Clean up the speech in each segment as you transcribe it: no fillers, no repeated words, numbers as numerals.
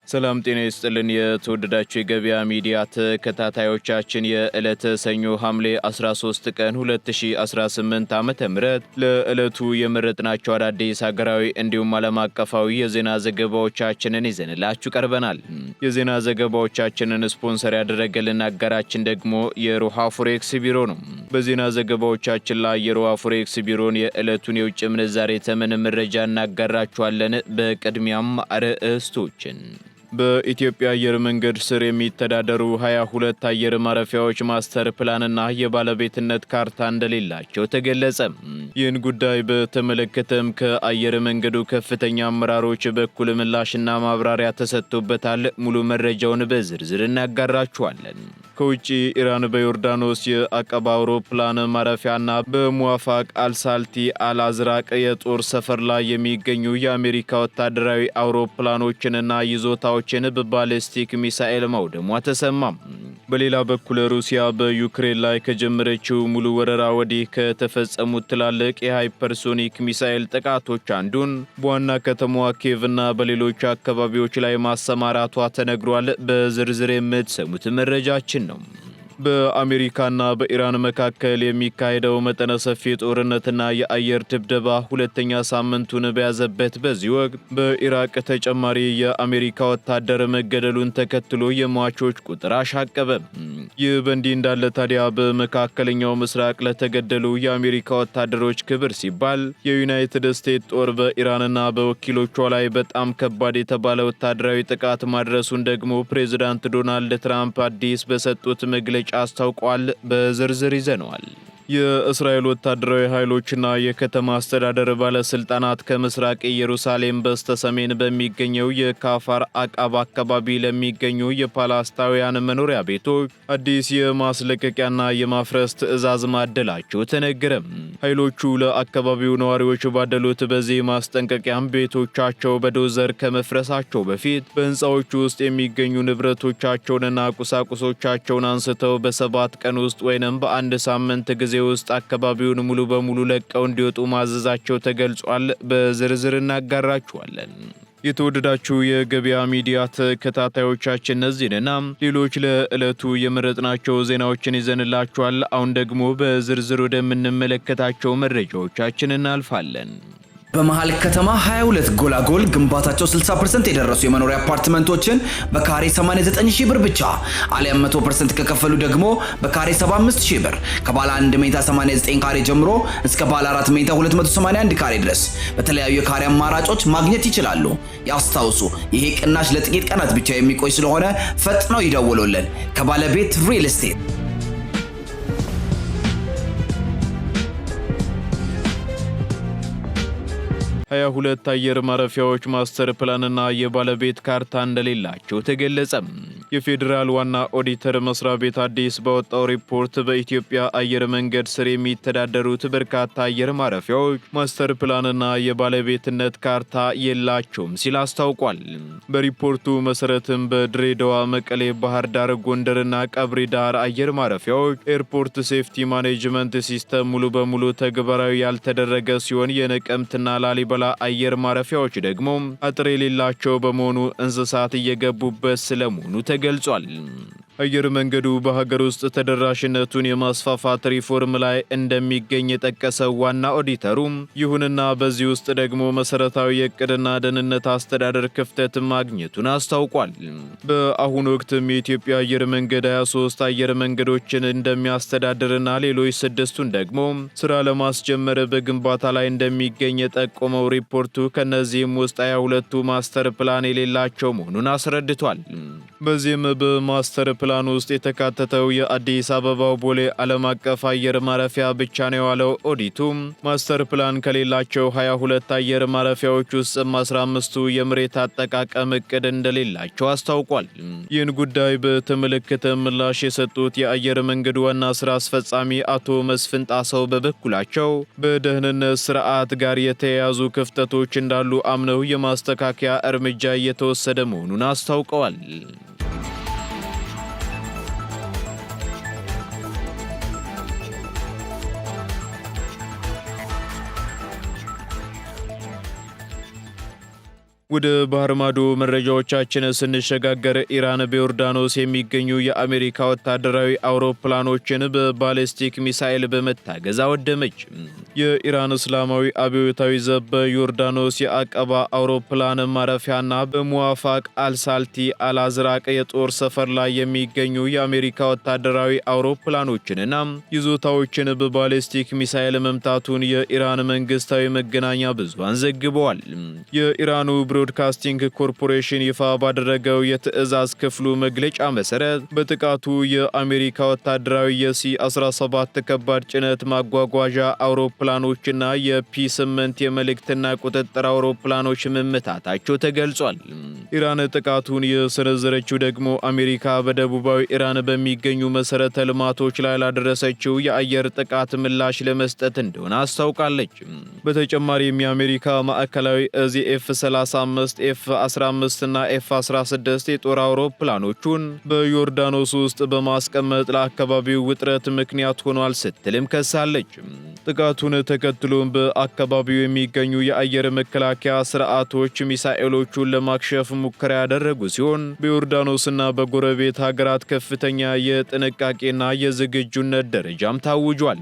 ሰላም ጤና ይስጥልን የተወደዳችሁ የገበያ ሚዲያ ተከታታዮቻችን የዕለተ ሰኞ ሐምሌ 13 ቀን 2018 ዓ.ም ለዕለቱ የመረጥናቸው አዳዲስ ሀገራዊ እንዲሁም ዓለም አቀፋዊ የዜና ዘገባዎቻችንን ይዘንላችሁ ቀርበናል። የዜና ዘገባዎቻችንን ስፖንሰር ያደረገልን አጋራችን ደግሞ የሮሃ ፎሬክስ ቢሮ ነው። በዜና ዘገባዎቻችን ላይ የሮሃ ፎሬክስ ቢሮን የዕለቱን የውጭ ምንዛሬ ተመን መረጃ እናጋራችኋለን። በቅድሚያም አርዕስቶችን በኢትዮጵያ አየር መንገድ ስር የሚተዳደሩ 22 አየር ማረፊያዎች ማስተር ፕላንና የባለቤትነት ካርታ እንደሌላቸው ተገለጸ። ይህን ጉዳይ በተመለከተም ከአየር መንገዱ ከፍተኛ አመራሮች በኩል ምላሽና ማብራሪያ ተሰጥቶበታል። ሙሉ መረጃውን በዝርዝር እናጋራችኋለን። ከውጪ ኢራን በዮርዳኖስ የአቀባ አውሮፕላን ማረፊያና በሙዋፋቅ አልሳልቲ አልአዝራቅ የጦር ሰፈር ላይ የሚገኙ የአሜሪካ ወታደራዊ አውሮፕላኖችንና ይዞታዎችን በባሊስቲክ ሚሳኤል ማውደሟ ተሰማ። በሌላ በኩል ሩሲያ በዩክሬን ላይ ከጀመረችው ሙሉ ወረራ ወዲህ ከተፈጸሙት ትላልቅ የሃይፐርሶኒክ ሚሳኤል ጥቃቶች አንዱን በዋና ከተማዋ ኪየቭና በሌሎች አካባቢዎች ላይ ማሰማራቷ ተነግሯል። በዝርዝር የምትሰሙት መረጃችን ነው። በአሜሪካና በኢራን መካከል የሚካሄደው መጠነ ሰፊ ጦርነትና የአየር ድብደባ ሁለተኛ ሳምንቱን በያዘበት በዚህ ወቅት በኢራቅ ተጨማሪ የአሜሪካ ወታደር መገደሉን ተከትሎ የሟቾች ቁጥር አሻቀበ። ይህ በእንዲህ እንዳለ ታዲያ በመካከለኛው ምስራቅ ለተገደሉ የአሜሪካ ወታደሮች ክብር ሲባል የዩናይትድ ስቴትስ ጦር በኢራንና በወኪሎቿ ላይ በጣም ከባድ የተባለ ወታደራዊ ጥቃት ማድረሱን ደግሞ ፕሬዝዳንት ዶናልድ ትራምፕ አዲስ በሰጡት መግለጫ አስታውቋል። በዝርዝር ይዘነዋል። የእስራኤል ወታደራዊ ኃይሎችና የከተማ አስተዳደር ባለስልጣናት ከምስራቅ ኢየሩሳሌም በስተሰሜን በሚገኘው የካፋር አቃባ አካባቢ ለሚገኙ የፓለስታውያን መኖሪያ ቤቶች አዲስ የማስለቀቂያና የማፍረስ ትዕዛዝ ማደላቸው ተነገረ። ኃይሎቹ ለአካባቢው ነዋሪዎች ባደሉት በዚህ ማስጠንቀቂያም ቤቶቻቸው በዶዘር ከመፍረሳቸው በፊት በህንፃዎቹ ውስጥ የሚገኙ ንብረቶቻቸውንና ቁሳቁሶቻቸውን አንስተው በ7 ቀን ውስጥ ወይንም በአንድ ሳምንት ጊዜ ውስጥ አካባቢውን ሙሉ በሙሉ ለቀው እንዲወጡ ማዘዛቸው ተገልጿል። በዝርዝር እናጋራችኋለን። የተወደዳችሁ የገበያ ሚዲያ ተከታታዮቻችን እነዚህንና ሌሎች ለዕለቱ የመረጥናቸው ዜናዎችን ይዘንላችኋል። አሁን ደግሞ በዝርዝር ወደምንመለከታቸው መረጃዎቻችን እናልፋለን። በመሃል ከተማ 22 ጎላጎል ግንባታቸው 60% የደረሱ የመኖሪያ አፓርትመንቶችን በካሬ 89000 ብር ብቻ አሊያም 100% ከከፈሉ ደግሞ በካሬ 75000 ብር ከባለ 1 ሜታ 89 ካሬ ጀምሮ እስከ ባለ 4 ሜታ 281 ካሬ ድረስ በተለያዩ የካሬ አማራጮች ማግኘት ይችላሉ። ያስታውሱ፣ ይሄ ቅናሽ ለጥቂት ቀናት ብቻ የሚቆይ ስለሆነ ፈጥነው ይደውሉልን። ከባለቤት ሪል ስቴት 22 አየር ማረፊያዎች ማስተር ፕላንና የባለቤት ካርታ እንደሌላቸው ተገለጸ። የፌዴራል ዋና ኦዲተር መስሪያ ቤት አዲስ ባወጣው ሪፖርት በኢትዮጵያ አየር መንገድ ስር የሚተዳደሩት በርካታ አየር ማረፊያዎች ማስተር ፕላንና የባለቤትነት ካርታ የላቸውም ሲል አስታውቋል። በሪፖርቱ መሰረትም በድሬዳዋ፣ መቀሌ፣ ባህር ዳር፣ ጎንደርና ቀብሪ ዳር አየር ማረፊያዎች ኤርፖርት ሴፍቲ ማኔጅመንት ሲስተም ሙሉ በሙሉ ተግባራዊ ያልተደረገ ሲሆን የነቀምትና ላሊበላ አየር ማረፊያዎች ደግሞ አጥር የሌላቸው በመሆኑ እንስሳት እየገቡበት ስለመሆኑ ተገልጿል። አየር መንገዱ በሀገር ውስጥ ተደራሽነቱን የማስፋፋት ሪፎርም ላይ እንደሚገኝ የጠቀሰው ዋና ኦዲተሩ ይሁንና በዚህ ውስጥ ደግሞ መሰረታዊ የዕቅድና ደህንነት አስተዳደር ክፍተት ማግኘቱን አስታውቋል። በአሁኑ ወቅትም የኢትዮጵያ አየር መንገድ 23 አየር መንገዶችን እንደሚያስተዳድርና ሌሎች 6ቱን ደግሞ ስራ ለማስጀመር በግንባታ ላይ እንደሚገኝ የጠቆመው ሪፖርቱ ከነዚህም ውስጥ 22ቱ ማስተር ፕላን የሌላቸው መሆኑን አስረድቷል። በዚህም በማስተር ፕላን ውስጥ የተካተተው የአዲስ አበባው ቦሌ ዓለም አቀፍ አየር ማረፊያ ብቻ ነው ያለው ኦዲቱ ማስተር ፕላን ከሌላቸው 22 አየር ማረፊያዎች ውስጥ 15ቱ የመሬት አጠቃቀም እቅድ እንደሌላቸው አስታውቋል። ይህን ጉዳይ በተመለከተ ምላሽ የሰጡት የአየር መንገድ ዋና ስራ አስፈጻሚ አቶ መስፍን ጣሰው በበኩላቸው በደህንነት ስርዓት ጋር የተያያዙ ክፍተቶች እንዳሉ አምነው የማስተካከያ እርምጃ እየተወሰደ መሆኑን አስታውቀዋል። ወደ ባህር ማዶ መረጃዎቻችን ስንሸጋገር ኢራን በዮርዳኖስ የሚገኙ የአሜሪካ ወታደራዊ አውሮፕላኖችን በባሊስቲክ ሚሳኤል በመታገዝ አወደመች። የኢራን እስላማዊ አብዮታዊ ዘብ በዮርዳኖስ የአቀባ አውሮፕላን ማረፊያና በሙዋፋቅ አልሳልቲ አልአዝራቅ የጦር ሰፈር ላይ የሚገኙ የአሜሪካ ወታደራዊ አውሮፕላኖችንና ይዞታዎችን በባሊስቲክ ሚሳኤል መምታቱን የኢራን መንግስታዊ መገናኛ ብዙሃን ዘግበዋል። የኢራኑ ብሮድካስቲንግ ኮርፖሬሽን ይፋ ባደረገው የትዕዛዝ ክፍሉ መግለጫ መሰረት በጥቃቱ የአሜሪካ ወታደራዊ የሲ-17 ከባድ ጭነት ማጓጓዣ አውሮፕላኖችና የፒ-8 የመልእክትና ቁጥጥር አውሮፕላኖች መመታታቸው ተገልጿል። ኢራን ጥቃቱን የሰነዘረችው ደግሞ አሜሪካ በደቡባዊ ኢራን በሚገኙ መሰረተ ልማቶች ላይ ላደረሰችው የአየር ጥቃት ምላሽ ለመስጠት እንደሆነ አስታውቃለች። በተጨማሪም የአሜሪካ ማዕከላዊ እዝ ኤፍ-35፣ ኤፍ-15 እና ኤፍ-16 የጦር አውሮፕላኖቹን በዮርዳኖስ ውስጥ በማስቀመጥ ለአካባቢው ውጥረት ምክንያት ሆኗል ስትልም ከሳለች። ጥቃቱን ተከትሎም በአካባቢው የሚገኙ የአየር መከላከያ ስርዓቶች ሚሳኤሎቹን ለማክሸፍ ሙከራ ያደረጉ ሲሆን በዮርዳኖስና በጎረቤት ሀገራት ከፍተኛ የጥንቃቄና የዝግጁነት ደረጃም ታውጇል።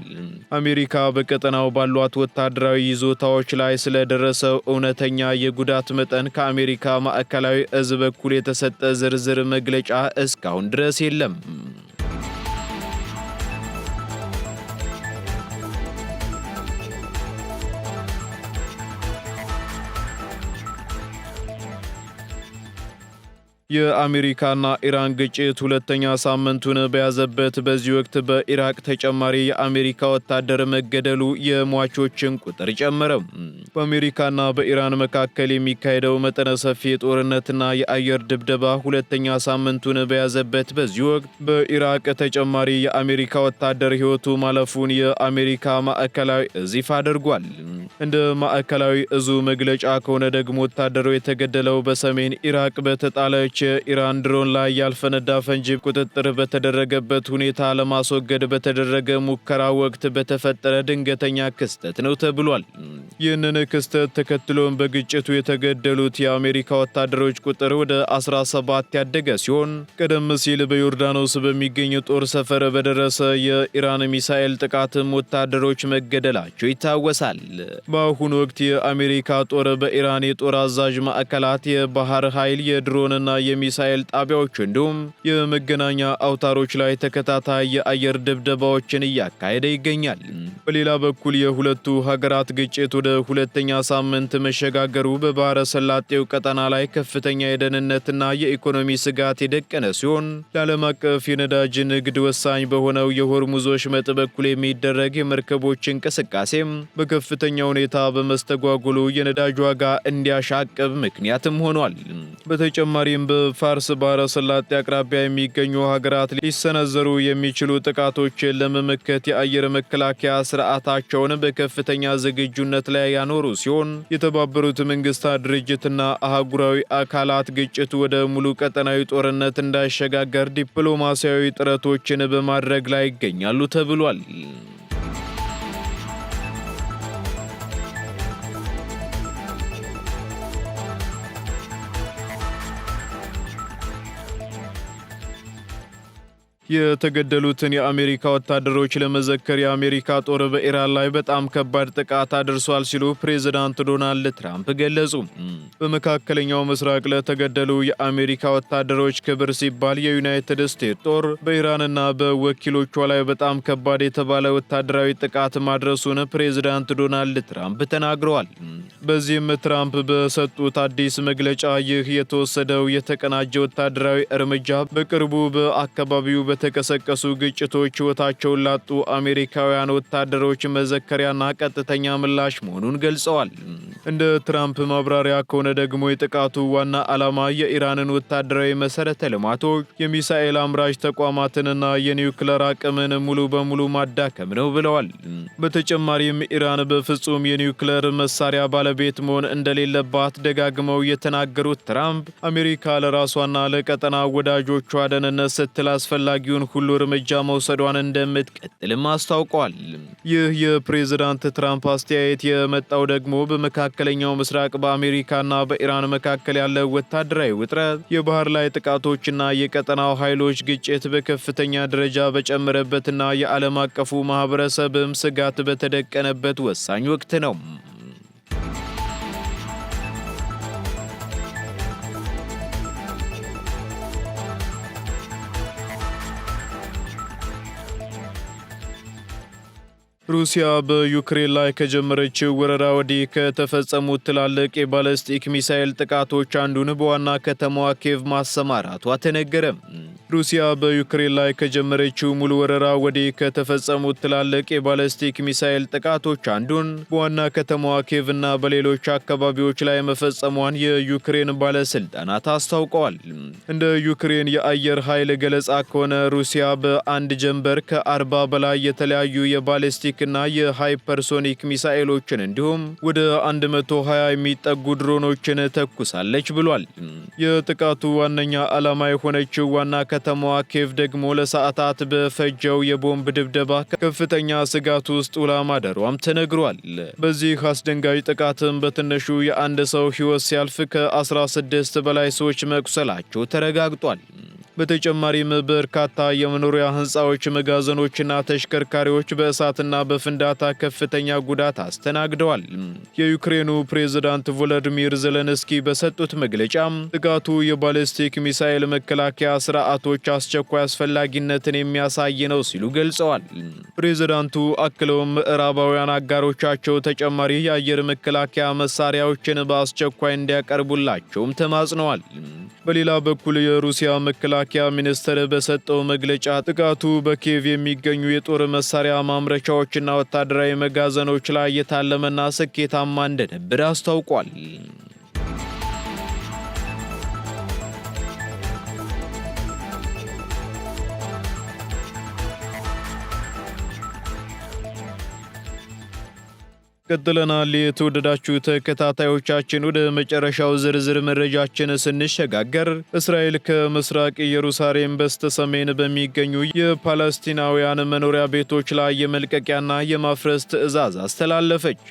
አሜሪካ በቀጠናው ባሏት ወታደራዊ ይዞታዎች ላይ ስለደረሰው እውነተኛ የጉዳት መጠን ከአሜሪካ ማዕከላዊ እዝ በኩል የተሰጠ ዝርዝር መግለጫ እስካሁን ድረስ የለም። የአሜሪካና ኢራን ግጭት ሁለተኛ ሳምንቱን በያዘበት በዚህ ወቅት በኢራቅ ተጨማሪ የአሜሪካ ወታደር መገደሉ የሟቾችን ቁጥር ጨመረ። በአሜሪካና በኢራን መካከል የሚካሄደው መጠነ ሰፊ ጦርነትና የአየር ድብደባ ሁለተኛ ሳምንቱን በያዘበት በዚህ ወቅት በኢራቅ ተጨማሪ የአሜሪካ ወታደር ሕይወቱ ማለፉን የአሜሪካ ማዕከላዊ እዝ ይፋ አድርጓል። እንደ ማዕከላዊ እዙ መግለጫ ከሆነ ደግሞ ወታደሩ የተገደለው በሰሜን ኢራቅ በተጣለች የኢራን ድሮን ላይ ያልፈነዳ ፈንጂ ቁጥጥር በተደረገበት ሁኔታ ለማስወገድ በተደረገ ሙከራ ወቅት በተፈጠረ ድንገተኛ ክስተት ነው ተብሏል። ይህንን ክስተት ተከትሎም በግጭቱ የተገደሉት የአሜሪካ ወታደሮች ቁጥር ወደ 17 ያደገ ሲሆን ቀደም ሲል በዮርዳኖስ በሚገኝ ጦር ሰፈር በደረሰ የኢራን ሚሳኤል ጥቃትም ወታደሮች መገደላቸው ይታወሳል። በአሁኑ ወቅት የአሜሪካ ጦር በኢራን የጦር አዛዥ ማዕከላት፣ የባህር ኃይል፣ የድሮንና የሚሳኤል ጣቢያዎች እንዲሁም የመገናኛ አውታሮች ላይ ተከታታይ የአየር ድብደባዎችን እያካሄደ ይገኛል። በሌላ በኩል የሁለቱ ሀገራት ግጭት ወደ ሁለተኛ ሳምንት መሸጋገሩ በባህረ ሰላጤው ቀጠና ላይ ከፍተኛ የደህንነትና የኢኮኖሚ ስጋት የደቀነ ሲሆን ለዓለም አቀፍ የነዳጅ ንግድ ወሳኝ በሆነው የሆርሙዝ ወሽመጥ በኩል የሚደረግ የመርከቦች እንቅስቃሴም በከፍተኛ ሁኔታ በመስተጓጉሉ የነዳጅ ዋጋ እንዲያሻቅብ ምክንያትም ሆኗል። በተጨማሪም በፋርስ ባህረ ሰላጤ አቅራቢያ የሚገኙ ሀገራት ሊሰነዘሩ የሚችሉ ጥቃቶችን ለመመከት የአየር መከላከያ ስርዓታቸውን በከፍተኛ ዝግጁነት ላይ ያኖሩ ሲሆን የተባበሩት መንግስታት ድርጅትና አህጉራዊ አካላት ግጭቱ ወደ ሙሉ ቀጠናዊ ጦርነት እንዳይሸጋገር ዲፕሎማሲያዊ ጥረቶችን በማድረግ ላይ ይገኛሉ ተብሏል። የተገደሉትን የአሜሪካ ወታደሮች ለመዘከር የአሜሪካ ጦር በኢራን ላይ በጣም ከባድ ጥቃት አድርሷል ሲሉ ፕሬዝዳንት ዶናልድ ትራምፕ ገለጹ። በመካከለኛው ምስራቅ ለተገደሉ የአሜሪካ ወታደሮች ክብር ሲባል የዩናይትድ ስቴትስ ጦር በኢራንና በወኪሎቿ ላይ በጣም ከባድ የተባለ ወታደራዊ ጥቃት ማድረሱን ፕሬዝዳንት ዶናልድ ትራምፕ ተናግረዋል። በዚህም ትራምፕ በሰጡት አዲስ መግለጫ ይህ የተወሰደው የተቀናጀ ወታደራዊ እርምጃ በቅርቡ በአካባቢው በተቀሰቀሱ ግጭቶች ሕይወታቸውን ላጡ አሜሪካውያን ወታደሮች መዘከሪያና ቀጥተኛ ምላሽ መሆኑን ገልጸዋል። እንደ ትራምፕ ማብራሪያ ከሆነ ደግሞ የጥቃቱ ዋና ዓላማ የኢራንን ወታደራዊ መሰረተ ልማቶች፣ የሚሳኤል አምራች ተቋማትንና የኒውክለር አቅምን ሙሉ በሙሉ ማዳከም ነው ብለዋል። በተጨማሪም ኢራን በፍጹም የኒውክለር መሳሪያ ባለቤት መሆን እንደሌለባት ደጋግመው የተናገሩት ትራምፕ አሜሪካ ለራሷና ለቀጠና ወዳጆቿ ደህንነት ስትል አስፈላጊ አስፈላጊውን ሁሉ እርምጃ መውሰዷን እንደምትቀጥልም አስታውቋል። ይህ የፕሬዝዳንት ትራምፕ አስተያየት የመጣው ደግሞ በመካከለኛው ምስራቅ በአሜሪካና በኢራን መካከል ያለው ወታደራዊ ውጥረት፣ የባህር ላይ ጥቃቶችና የቀጠናው ኃይሎች ግጭት በከፍተኛ ደረጃ በጨመረበትና የዓለም አቀፉ ማህበረሰብም ስጋት በተደቀነበት ወሳኝ ወቅት ነው። ሩሲያ በዩክሬን ላይ ከጀመረችው ወረራ ወዲህ ከተፈጸሙት ትላልቅ የባለስቲክ ሚሳኤል ጥቃቶች አንዱን በዋና ከተማዋ ኪየቭ ማሰማራቷ ተነገረ። ሩሲያ በዩክሬን ላይ ከጀመረችው ሙሉ ወረራ ወዲህ ከተፈጸሙት ትላልቅ የባለስቲክ ሚሳኤል ጥቃቶች አንዱን በዋና ከተማዋ ኪየቭና በሌሎች አካባቢዎች ላይ መፈጸሟን የዩክሬን ባለስልጣናት አስታውቀዋል። እንደ ዩክሬን የአየር ኃይል ገለጻ ከሆነ ሩሲያ በአንድ ጀንበር ከ40 በላይ የተለያዩ የባለስቲክ እና የሃይፐርሶኒክ ሚሳኤሎችን እንዲሁም ወደ 120 የሚጠጉ ድሮኖችን ተኩሳለች ብሏል። የጥቃቱ ዋነኛ ዓላማ የሆነችው ዋና ከተማዋ ኪየቭ ደግሞ ለሰዓታት በፈጀው የቦምብ ድብደባ ከፍተኛ ስጋት ውስጥ ውላ ማደሯም ተነግሯል። በዚህ አስደንጋጭ ጥቃትም በትንሹ የአንድ ሰው ሕይወት ሲያልፍ ከ16 በላይ ሰዎች መቁሰላቸው ተረጋግጧል። በተጨማሪም በርካታ የመኖሪያ ህንፃዎች፣ መጋዘኖችና ተሽከርካሪዎች በእሳትና በፍንዳታ ከፍተኛ ጉዳት አስተናግደዋል። የዩክሬኑ ፕሬዝዳንት ቮሎዲሚር ዜሌንስኪ በሰጡት መግለጫ ጥቃቱ የባሊስቲክ ሚሳኤል መከላከያ ስርዓቶች አስቸኳይ አስፈላጊነትን የሚያሳይ ነው ሲሉ ገልጸዋል። ፕሬዝዳንቱ አክለውም ምዕራባውያን አጋሮቻቸው ተጨማሪ የአየር መከላከያ መሳሪያዎችን በአስቸኳይ እንዲያቀርቡላቸውም ተማጽነዋል። በሌላ በኩል የሩሲያ መከላከያ ሚኒስቴር በሰጠው መግለጫ ጥቃቱ በኪየቭ የሚገኙ የጦር መሳሪያ ማምረቻዎችና ወታደራዊ መጋዘኖች ላይ የታለመና ስኬታማ እንደነበር አስታውቋል። ቀጥለናል። የተወደዳችሁ ተከታታዮቻችን ወደ መጨረሻው ዝርዝር መረጃችን ስንሸጋገር እስራኤል ከምስራቅ ኢየሩሳሌም በስተሰሜን በሚገኙ የፓለስቲናውያን መኖሪያ ቤቶች ላይ የመልቀቂያና የማፍረስ ትዕዛዝ አስተላለፈች።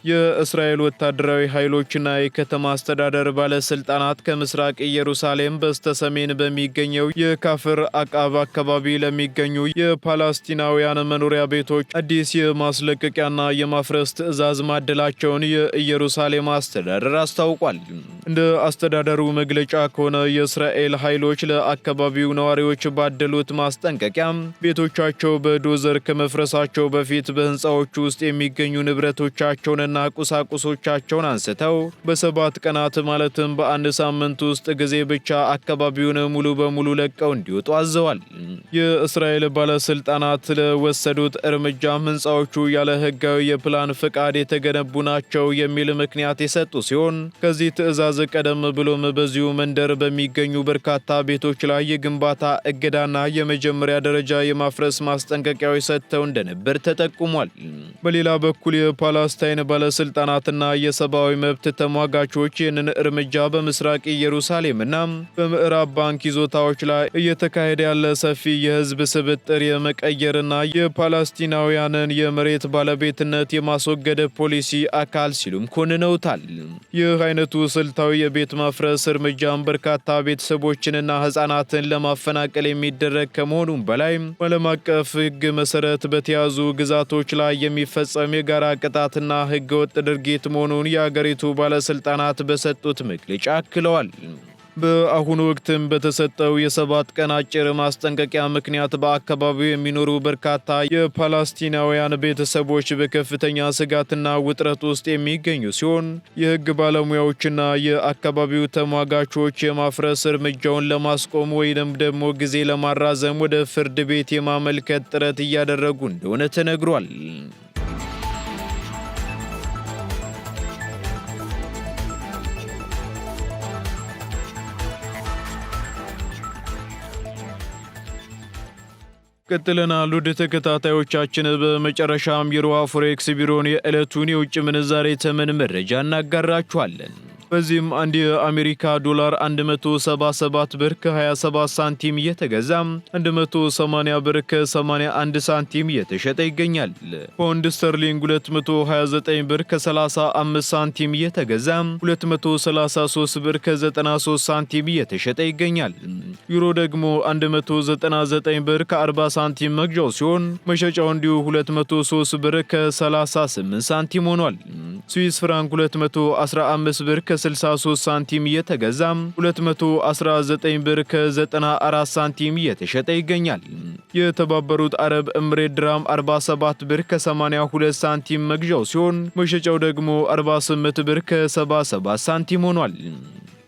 የእስራኤል ወታደራዊ ኃይሎችና የከተማ አስተዳደር ባለስልጣናት ከምስራቅ ኢየሩሳሌም በስተሰሜን በሚገኘው የካፍር አቃብ አካባቢ ለሚገኙ የፓለስቲናውያን መኖሪያ ቤቶች አዲስ የማስለቀቂያና የማፍረስ ትዕዛዝ ማደላቸውን የኢየሩሳሌም አስተዳደር አስታውቋል። እንደ አስተዳደሩ መግለጫ ከሆነ የእስራኤል ኃይሎች ለአካባቢው ነዋሪዎች ባደሉት ማስጠንቀቂያ ቤቶቻቸው በዶዘር ከመፍረሳቸው በፊት በህንፃዎቹ ውስጥ የሚገኙ ንብረቶቻቸውን እና ቁሳቁሶቻቸውን አንስተው በ7 ቀናት ማለትም በአንድ ሳምንት ውስጥ ጊዜ ብቻ አካባቢውን ሙሉ በሙሉ ለቀው እንዲወጡ አዘዋል። የእስራኤል ባለስልጣናት ለወሰዱት እርምጃም ህንፃዎቹ ያለ ህጋዊ የፕላን ፍቃድ የተገነቡ ናቸው የሚል ምክንያት የሰጡ ሲሆን ከዚህ ትዕዛዝ ቀደም ብሎም በዚሁ መንደር በሚገኙ በርካታ ቤቶች ላይ የግንባታ እገዳና የመጀመሪያ ደረጃ የማፍረስ ማስጠንቀቂያዎች ሰጥተው እንደነበር ተጠቁሟል። በሌላ በኩል የፓለስታይን ባለስልጣናትና የሰብአዊ መብት ተሟጋቾች ይህንን እርምጃ በምስራቅ ኢየሩሳሌምና በምዕራብ ባንክ ይዞታዎች ላይ እየተካሄደ ያለ ሰፊ የህዝብ ስብጥር የመቀየርና የፓለስቲናውያንን የመሬት ባለቤትነት የማስወገድ ፖሊሲ አካል ሲሉም ኮንነውታል። ይህ አይነቱ ስልታዊ የቤት ማፍረስ እርምጃም በርካታ ቤተሰቦችንና ህጻናትን ለማፈናቀል የሚደረግ ከመሆኑም በላይ በዓለም አቀፍ ህግ መሰረት በተያዙ ግዛቶች ላይ የሚፈጸም የጋራ ቅጣትና ህገወጥ ድርጊት መሆኑን የአገሪቱ ባለስልጣናት በሰጡት መግለጫ አክለዋል። በአሁኑ ወቅትም በተሰጠው የ7 ቀን አጭር ማስጠንቀቂያ ምክንያት በአካባቢው የሚኖሩ በርካታ የፓለስቲናውያን ቤተሰቦች በከፍተኛ ስጋትና ውጥረት ውስጥ የሚገኙ ሲሆን የህግ ባለሙያዎችና የአካባቢው ተሟጋቾች የማፍረስ እርምጃውን ለማስቆም ወይንም ደግሞ ጊዜ ለማራዘም ወደ ፍርድ ቤት የማመልከት ጥረት እያደረጉ እንደሆነ ተነግሯል። ቀጥለናል። ውድ ተከታታዮቻችን በመጨረሻም የሮሃ ፎሬክስ ቢሮን የዕለቱን የውጭ ምንዛሬ ተመን መረጃ እናጋራችኋለን። በዚህም አንድ የአሜሪካ ዶላር 177 ብር ከ27 ሳንቲም እየተገዛ 180 ብር ከ81 ሳንቲም እየተሸጠ ይገኛል። ፓውንድ ስተርሊንግ 229 ብር ከ35 ሳንቲም እየተገዛ 233 ብር ከ93 ሳንቲም እየተሸጠ ይገኛል። ዩሮ ደግሞ 199 ብር ከ40 ሳንቲም መግዣው ሲሆን መሸጫው እንዲሁ 203 ብር ከ38 ሳንቲም ሆኗል። ስዊስ ፍራንክ 215 ብር ከ63 ሳንቲም እየተገዛ 219 ብር ከ94 ሳንቲም እየተሸጠ ይገኛል። የተባበሩት አረብ ኤምሬት ድራም 47 ብር ከ82 ሳንቲም መግዣው ሲሆን መሸጫው ደግሞ 48 ብር ከ77 ሳንቲም ሆኗል።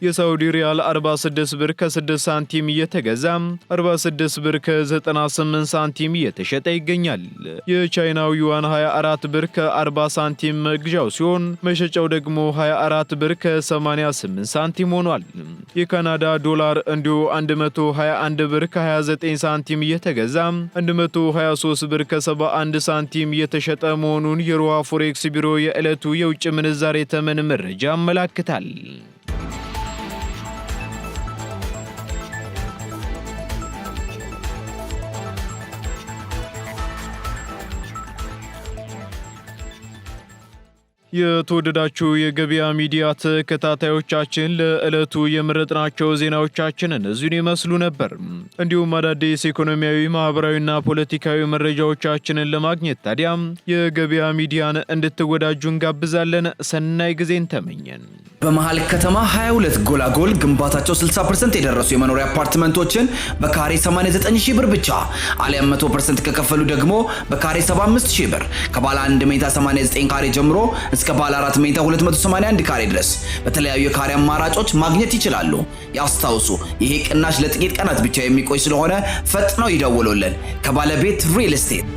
የሳውዲ ሪያል 46 ብር ከ6 ሳንቲም እየተገዛ 46 ብር ከ98 ሳንቲም እየተሸጠ ይገኛል። የቻይናው ዩዋን 24 ብር ከ40 ሳንቲም መግዣው ሲሆን መሸጫው ደግሞ 24 ብር ከ88 ሳንቲም ሆኗል። የካናዳ ዶላር እንዲሁ 121 ብር ከ29 ሳንቲም እየተገዛ 123 ብር ከ71 ሳንቲም እየተሸጠ መሆኑን የሮሃ ፎሬክስ ቢሮ የዕለቱ የውጭ ምንዛሬ ተመን መረጃ ያመላክታል። የተወደዳችሁ የገበያ ሚዲያ ተከታታዮቻችን ለዕለቱ የመረጥናቸው ዜናዎቻችን እነዚህን ይመስሉ ነበር። እንዲሁም አዳዲስ ኢኮኖሚያዊ፣ ማህበራዊና ፖለቲካዊ መረጃዎቻችንን ለማግኘት ታዲያም የገበያ ሚዲያን እንድትወዳጁ እንጋብዛለን። ሰናይ ጊዜን ተመኘን። በመሃል ከተማ 22 ጎላጎል ግንባታቸው 60% የደረሱ የመኖሪያ አፓርትመንቶችን በካሬ 89000 ብር ብቻ አሊያም 100% ከከፈሉ ደግሞ በካሬ 75000 ብር ከባለ 1 ሜታ 89 ካሬ ጀምሮ እስከ ባለ 4 ሜታ 281 ካሬ ድረስ በተለያዩ የካሬ አማራጮች ማግኘት ይችላሉ። ያስታውሱ፣ ይሄ ቅናሽ ለጥቂት ቀናት ብቻ የሚቆይ ስለሆነ ፈጥነው ይደውሉልን። ከባለቤት ሪል ስቴት